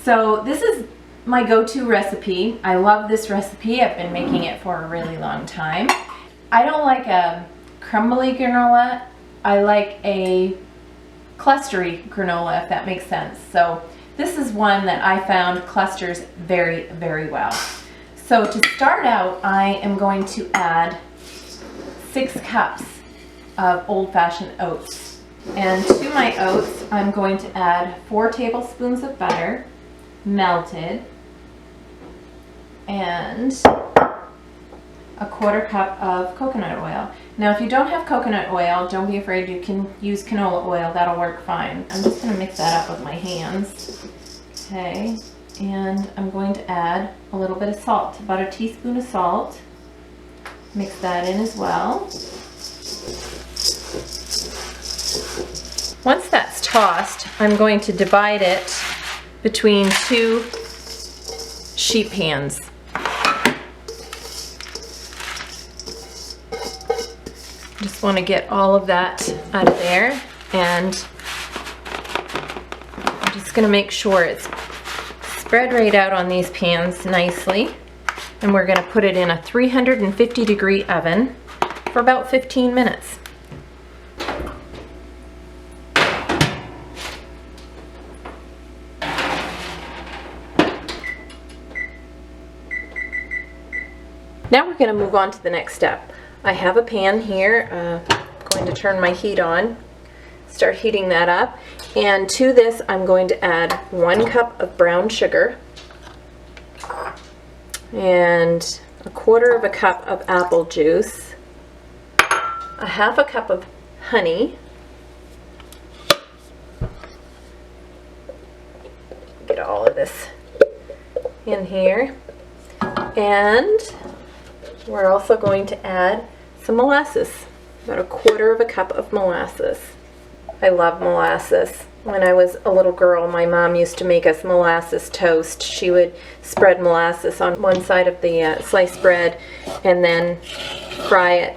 So this is my go-to recipe. I love this recipe. I've been making it for a really long time. I don't like a crumbly granola. I like a clustery granola, if that makes sense. So this is one that I found clusters very, very well. So to start out, I am going to add 6 cups of old-fashioned oats. And to my oats, I'm going to add 4 tablespoons of butter, melted, and a 1/4 cup of coconut oil. Now if you don't have coconut oil, don't be afraid, you can use canola oil, that'll work fine. I'm just going to mix that up with my hands. Okay, and I'm going to add a little bit of salt, about a teaspoon of salt. Mix that in as well. Once that's tossed, I'm going to divide it between 2 sheet pans. Just want to get all of that out of there, and I'm just going to make sure it's spread right out on these pans nicely. And we're going to put it in a 350-degree oven for about 15 minutes. Now we're going to move on to the next step. I have a pan here. I'm going to turn my heat on, start heating that up, and to this I'm going to add 1 cup of brown sugar and a 1/4 cup of apple juice, a 1/2 cup of honey, get all of this in here, and we're also going to add some molasses, about a 1/4 cup of molasses. I love molasses. When I was a little girl, my mom used to make us molasses toast. She would spread molasses on one side of the sliced bread and then fry it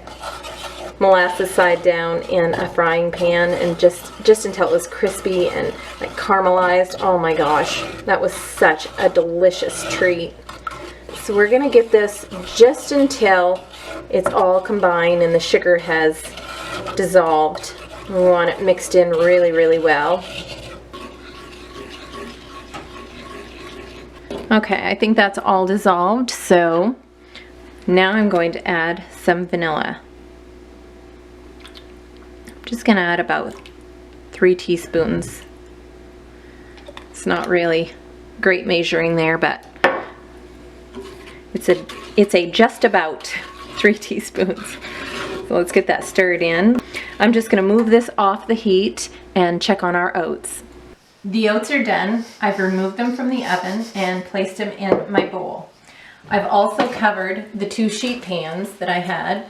molasses side down in a frying pan, and just until it was crispy and like caramelized. Oh my gosh, that was such a delicious treat. So we're going to get this just until it's all combined and the sugar has dissolved. We want it mixed in really, really well. Okay, I think that's all dissolved, so now I'm going to add some vanilla. I'm just going to add about 3 teaspoons. It's not really great measuring there, but it's a just about 3 teaspoons. So let's get that stirred in. I'm just going to move this off the heat and check on our oats. The oats are done. I've removed them from the oven and placed them in my bowl. I've also covered the 2 sheet pans that I had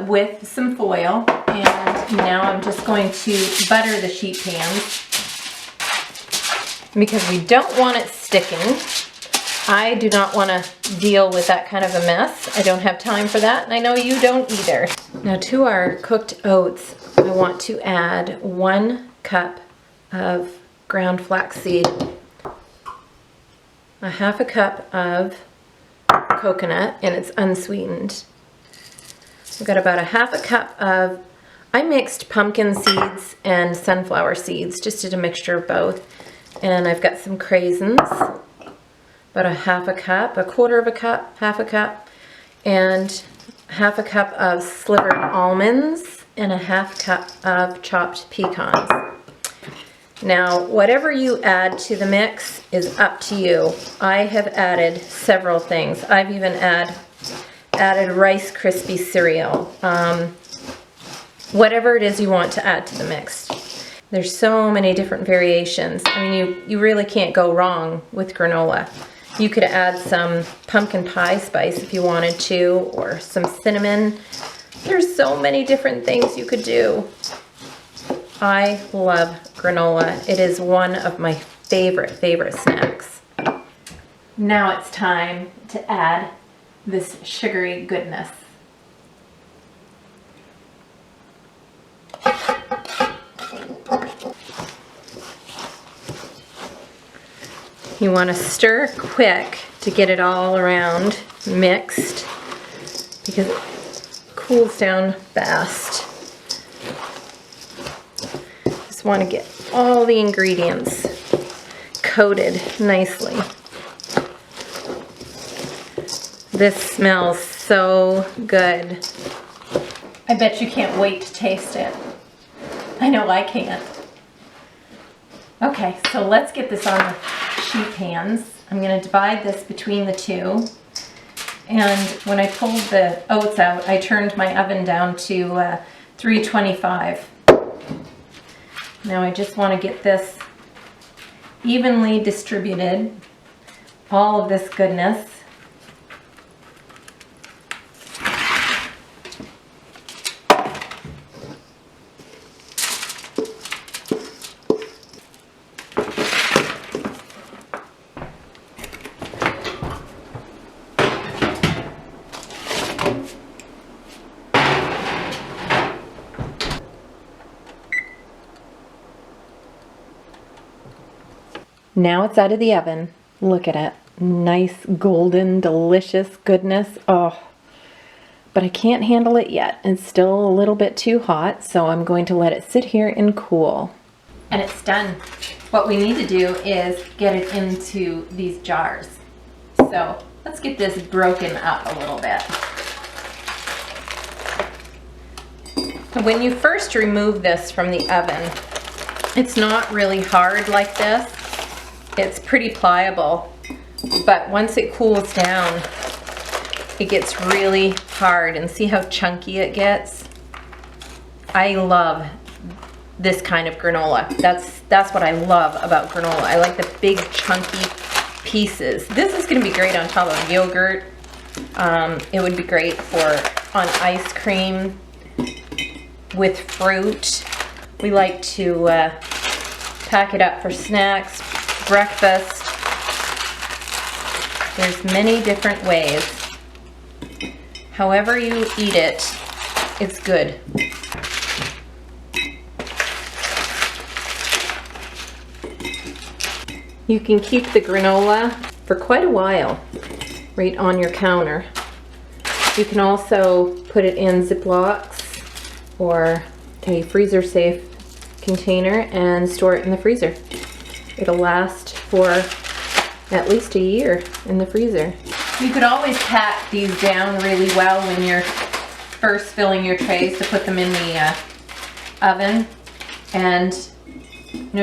with some foil, and now I'm just going to butter the sheet pans because we don't want it sticking. I do not want to deal with that kind of a mess. I don't have time for that, and I know you don't either. Now to our cooked oats, I want to add 1 cup of ground flaxseed, a 1/2 cup of coconut, and it's unsweetened. I've got about a 1/2 cup of, I mixed pumpkin seeds and sunflower seeds, just did a mixture of both. And I've got some craisins, about a 1/2 cup, a 1/4 cup, 1/2 cup, and 1/2 cup of slivered almonds, and a 1/2 cup of chopped pecans. Now, whatever you add to the mix is up to you. I have added several things. I've even added Rice Krispie cereal. Whatever it is you want to add to the mix. There's so many different variations. I mean, you really can't go wrong with granola. You could add some pumpkin pie spice if you wanted to, or some cinnamon. There's so many different things you could do. I love granola. It is one of my favorite snacks. Now it's time to add this sugary goodness. You want to stir quick to get it all around mixed because it cools down fast. Just want to get all the ingredients coated nicely. This smells so good. I bet you can't wait to taste it. I know I can't. Okay, so let's get this on the sheet pans. I'm going to divide this between the two. And when I pulled the oats out, I turned my oven down to 325. Now I just want to get this evenly distributed, all of this goodness. Now it's out of the oven. Look at it. Nice, golden, delicious goodness. Oh, but I can't handle it yet. It's still a little bit too hot, so I'm going to let it sit here and cool. And it's done. What we need to do is get it into these jars. So let's get this broken up a little bit. When you first remove this from the oven, it's not really hard like this. It's pretty pliable, but once it cools down, it gets really hard, and see how chunky it gets? I love this kind of granola. That's what I love about granola. I like the big chunky pieces. This is gonna be great on top of yogurt. It would be great on ice cream with fruit. We like to pack it up for snacks, breakfast. There's many different ways. However you eat it, it's good. You can keep the granola for quite a while right on your counter. You can also put it in Ziplocs or a freezer safe container and store it in the freezer. It'll last for at least a year in the freezer. You could always pack these down really well when you're first filling your trays to put them in the oven, and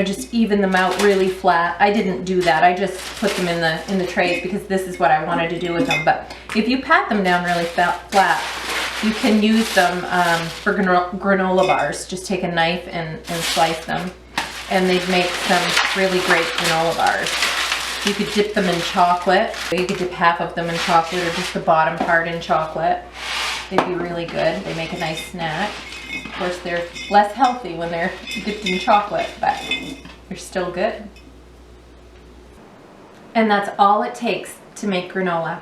just even them out really flat. I didn't do that. I just put them in the trays because this is what I wanted to do with them. But if you pat them down really flat, you can use them for granola bars. Just take a knife and slice them, and they'd make some really great granola bars. You could dip them in chocolate. You could dip half of them in chocolate or just the bottom part in chocolate. They'd be really good. They make a nice snack. Of course, they're less healthy when they're dipped in chocolate, but they're still good. And that's all it takes to make granola.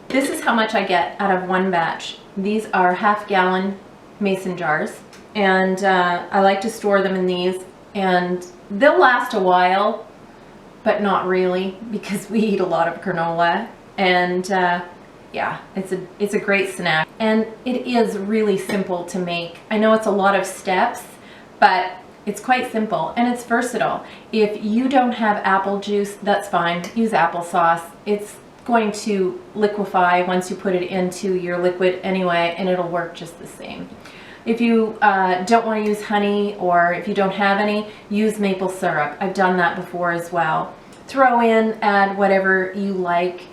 This is how much I get out of one batch. These are half-gallon mason jars, and I like to store them in these, and they'll last a while, but not really, because we eat a lot of granola, and yeah, it's a great snack, and it is really simple to make. I know it's a lot of steps, but it's quite simple, and it's versatile. If you don't have apple juice, that's fine. Use applesauce. It's going to liquefy once you put it into your liquid anyway, and it'll work just the same. If you don't want to use honey, or if you don't have any, use maple syrup. I've done that before as well. Throw in, add whatever you like,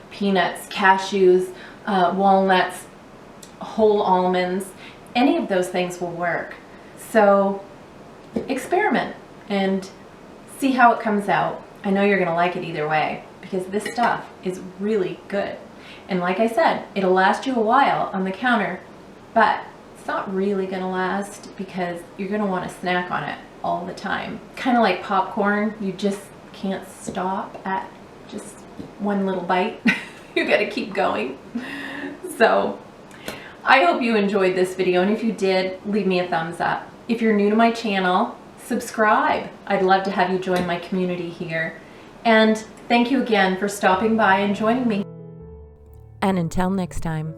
peanuts, cashews, walnuts, whole almonds, any of those things will work. So experiment and see how it comes out. I know you're going to like it either way, because this stuff is really good. And like I said, it'll last you a while on the counter, but it's not really going to last because you're going to want to snack on it all the time. Kind of like popcorn, you just can't stop at just one little bite. You got to keep going. So I hope you enjoyed this video, and if you did, leave me a thumbs up. If you're new to my channel, subscribe. I'd love to have you join my community here. And thank you again for stopping by and joining me. And until next time.